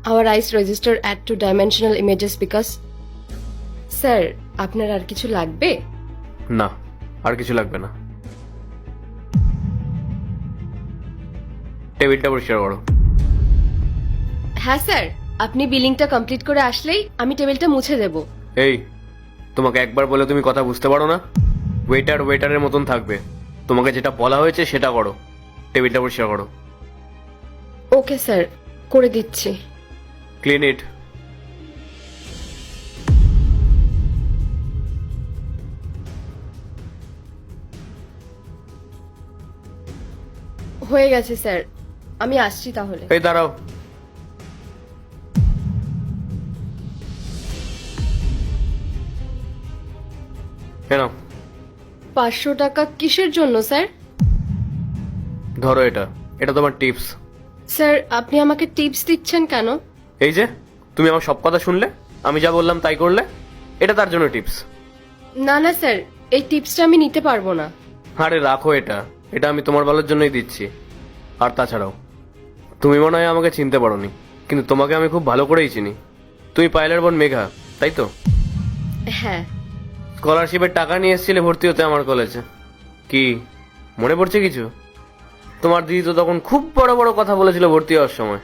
our eyes register at two-dimensional images because sir আপনার আর কিছু লাগবে? না, আর কিছু লাগবে না। টেবিলটা পরিষ্কার করো। হ্যাঁ স্যার, আপনি বিলিংটা কমপ্লিট করে আসলেই আমি টেবিলটা মুছে দেব। এই, তোমাকে একবার বলে তুমি কথা বুঝতে পারো না? ওয়েটারের মতন থাকবে। তোমাকে যেটা বলা হয়েছে সেটা করো। টেবিলটা পরিষ্কার করো। ওকে স্যার, করে দিচ্ছি। Clean it. হয়ে গেছে স্যার, আমি আসছি তাহলে। এই দাঁড়াও। কেন? 500 টাকা কিসের জন্য স্যার? ধরো এটা, এটা তোমার টিপস। স্যার আপনি আমাকে টিপস দিচ্ছেন কেন? এই যে তুমি আমার সব কথা শুনলে, আমি যা বললাম তাই করলে, এটা তার জন্য টিপস। না না স্যার, এই টিপসটা আমি নিতে পারবো না। আরে রাখো এটা, এটা আমি তোমার ভালোর জন্যই দিচ্ছি। আর তাছাড়াও তুমি মনে হয় আমাকে চিনতে পারোনি, কিন্তু তোমাকে আমি খুব ভালো করেই চিনি। তুমি পায়েলের বোন মেঘা, তাই তো? হ্যাঁ। স্কলারশিপের টাকা নিয়ে এসেছিলে ভর্তি হতে আমার কলেজে। কি মনে পড়ছে কিছু? তোমার দিদি তো তখন খুব বড় বড় কথা বলেছিল ভর্তি হওয়ার সময়,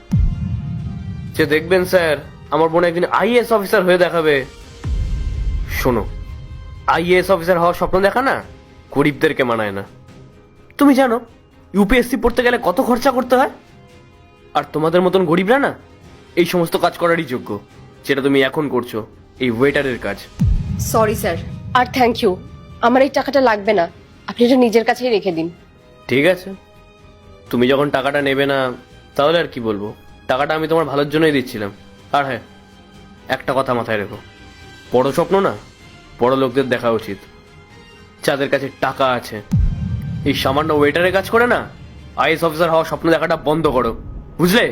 যে দেখবেন স্যার আমার বোন একদিন আইএএস অফিসার হয়ে দেখাবে। শোনো, আইএএস অফিসার হওয়ার স্বপ্ন দেখা না গরিবদেরকে মানায় না। তুমি জানো ইউপিএসসি পড়তে গেলে কত খরচা করতে হয়? আর তোমাদের মতন গরিবরা না এই সমস্ত কাজ করারই যোগ্য, যেটা তুমি এখন করছো, এই ওয়েটারের কাজ। সরি স্যার, আর থ্যাংক ইউ, আমার এই টাকাটা লাগবে না, আপনি এটা নিজের কাছেই রেখে দিন। ঠিক আছে, তুমি যখন টাকাটা নেবে না তাহলে আর কি বলবো। টাকাটা আমি তোমার ভালোর জন্যই দিচ্ছিলাম। আর হ্যাঁ, একটা কথা মাথায় রেখো, বড় স্বপ্ন না বড় লোকদের দেখা উচিত, যাদের কাছে টাকা আছে। এই সামান্য ওয়েটারের কাজ করে না আইএস অফিসার হওয়ার স্বপ্ন দেখাটা বন্ধ করো, বুঝলে?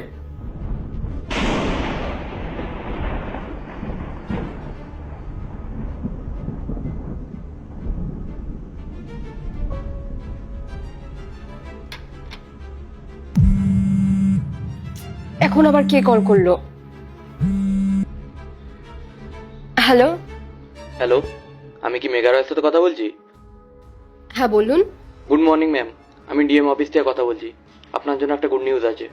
এখন আবার কে কল করলো? হ্যালো। হ্যালো, আমি কি মেঘা রয়ের সাথে কথা বলছি? হ্যাঁ বলুন। গুড মর্নিং ম্যাম, আমি ডিএম অফিস থেকে কথা বলছি। আপনার জন্য একটা গুড নিউজ আছে।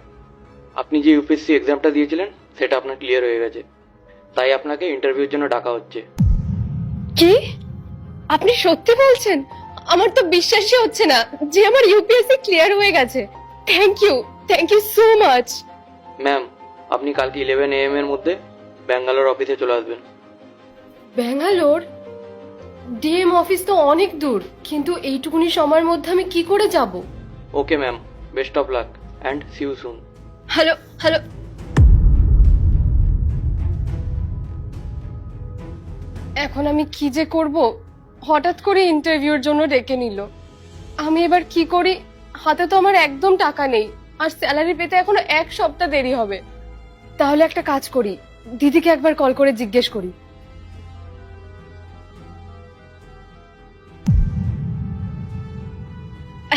আপনি যে ইউপিএসসি এক্সামটা দিয়েছিলেন সেটা আপনার ক্লিয়ার হয়ে গেছে, তাই আপনাকে ইন্টারভিউর জন্য ডাকা হচ্ছে। কি? আপনি সত্যি বলছেন? আমার তো বিশ্বাসই হচ্ছে না যে আমার ইউপিএসসি ক্লিয়ার হয়ে গেছে। Thank you so much. Ma'am, আপনি কালকে 11 AM এর মধ্যে ব্যাঙ্গালোর অফিসে চলে আসবেন। ব্যাঙ্গালোর? ডিএম অফিস তো অনেক দূর, কিন্তু এইটুকুনি সময়ের মধ্যে আমি কি করে যাব? Okay ma'am, best of luck and see you soon. Hello hello. এখন আমি কি যে করব? হঠাৎ করে ইন্টারভিউর জন্য ডেকে নিল। আমি এবার কি করি? হাতে তো আমার একদম টাকা নেই, আর স্যালারি পেতে এখনো 1 সপ্তাহ দেরি হবে। তাহলে একটা কাজ করি, দিদিকে একবার কল করে জিজ্ঞেস করি।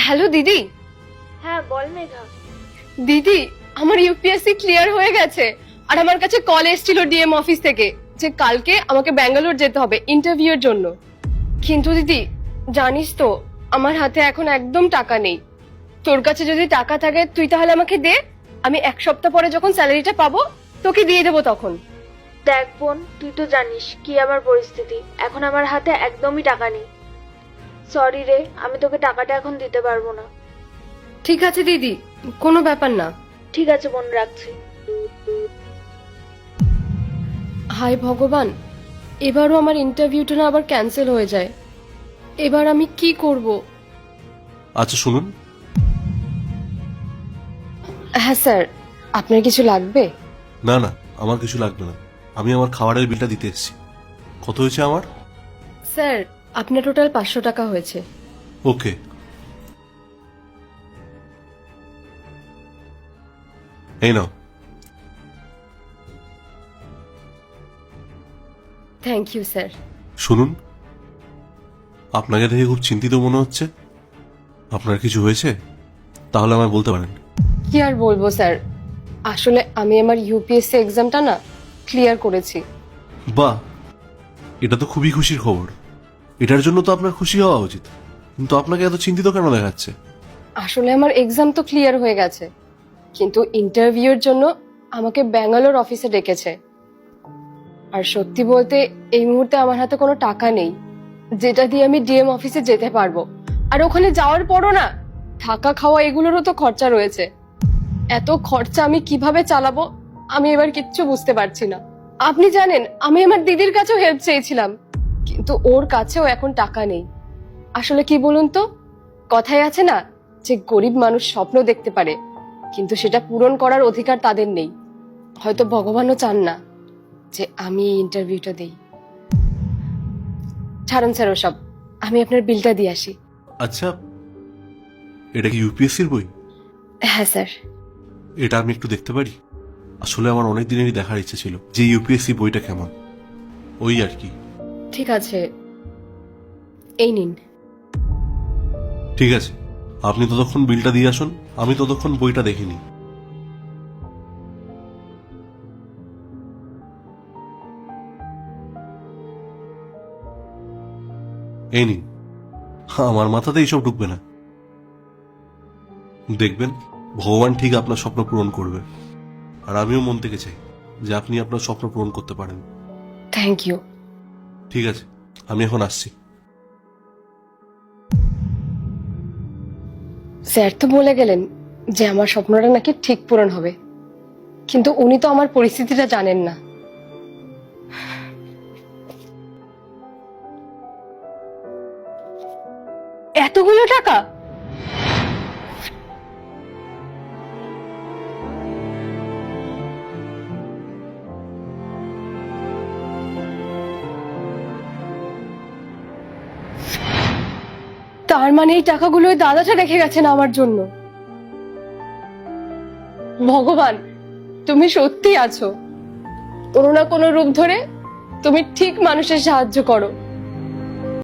হ্যালো দিদি। হ্যাঁ বল মেঘা। দিদি, আমার ইউপিএসসি ক্লিয়ার হয়ে গেছে, আর আমার কাছে কল এসেছিল ডিএম অফিস থেকে যে কালকে আমাকে ব্যাঙ্গালোর যেতে হবে ইন্টারভিউর জন্য। কিন্তু দিদি জানিস তো আমার হাতে এখন একদম টাকা নেই। তোর কাছে যদি টাকা থাকে তুই তাহলে আমাকে দে, আমি 1 সপ্তাহ পরে যখন স্যালারিটা পাবো তোকে দিয়ে দেবো তখন। দেখ বোন, তুই তো জানিস কি আমার পরিস্থিতি, এখন আমার হাতে একদমই টাকা নেই। সরি রে, আমি তোকে টাকাটা এখন দিতে পারবো না। ঠিক আছে দিদি, কোনো ব্যাপার না। ঠিক আছে বোন, রাখছি। হায় ভগবান, এবারও আমার ইন্টারভিউটা না আবার ক্যান্সেল হয়ে যায়। এবার আমি কি করব? আচ্ছা শুনুন। হ্যাঁ স্যার, আপনার কিছু লাগবে? না না, আমার কিছু লাগবে না, আমি আমার খাবারের বিলটা দিতে এসেছি। কত হয়েছে আমার? স্যার আপনার টোটাল 500 টাকা হয়েছে। ওকে। এই নাও। Thank you sir. শুনুন, আপনাকে দেখে খুব চিন্তিত মনে হচ্ছে। আপনার কিছু হয়েছে? তাহলে আমায় বলতে পারেন। কি আর বলবো স্যার, আসলে আমি আমার ইউপিএসসি এক্সামটা না ক্লিয়ার করেছি। বাহ, এটা তো খুবই খুশির খবর। এটার জন্য তো আপনার খুশি হওয়া উচিত, কিন্তু আপনাকে এত চিন্তিত কেন দেখাচ্ছে? আসলে আমার এক্সাম তো ক্লিয়ার হয়ে গেছে, কিন্তু ইন্টারভিউর জন্য আমাকে ব্যাঙ্গালোর অফিসে ডেকেছে। আর সত্যি বলতে এই মুহূর্তে আমার হাতে কোনো টাকা নেই যেটা দিয়ে আমি ডিএম অফিসে যেতে পারবো। আর ওখানে যাওয়ার পরও না থাকা খাওয়া এগুলোরও তো খরচা রয়েছে। এত খরচা আমি কিভাবে চালাবো আমি এবার কিচ্ছু বুঝতে পারছি না। আপনি জানেন আমি আমার দিদির কাছেও হেল্প চেয়েছিলাম, কিন্তু ওর কাছেও এখন টাকা নেই। আসলে কি বলুন তো, কথায় আছে না যে গরিব মানুষ স্বপ্ন দেখতে পারে, কিন্তু সেটা পূরণ করার অধিকার তাদের নেই। হয়তো ভগবানও চান না যে আমি এই ইন্টারভিউটা দেই। ছাড়ুন স্যার ওসব, আমি আপনার বিলটা দিয়ে আসি। আচ্ছা, এটা কি ইউপিএসসির বই? হ্যাঁ স্যার। এটা আমি একটু দেখতে পারি? আসলে আমার অনেক দিনেরই দেখার ইচ্ছে ছিল যে ইউপিএসসি বইটা কেমন, ওই আর কি। ঠিক আছে, এই নিন। ঠিক আছে, আপনি ততক্ষণ বিলটা দিয়ে আসুন, আমি ততক্ষণ বইটা দেখিনি। এই নিন। আমার মাথাতে এইসব ঢুকবে না। দেখবেন ভগবান ঠিক আপনার স্বপ্ন পূরণ করবে। আর আমিও মন থেকে চাই যে আপনি আপনার স্বপ্ন পূরণ করতে পারেন। Thank you. ঠিক আছে, আমি এখন আসছি। স্যার তো বলে গেলেন যে আমার স্বপ্নটা নাকি ঠিক পূরণ হবে, কিন্তু উনি তো আমার পরিস্থিতিটা জানেন না। এতগুলো টাকা! তার মানে এই টাকাগুলো ওই দাদাটা রেখে গেছেন আমার জন্য। ভগবান, তুমি সত্যি আছো। কোনো না কোনো রূপ ধরে তুমি ঠিক মানুষের সাহায্য করো।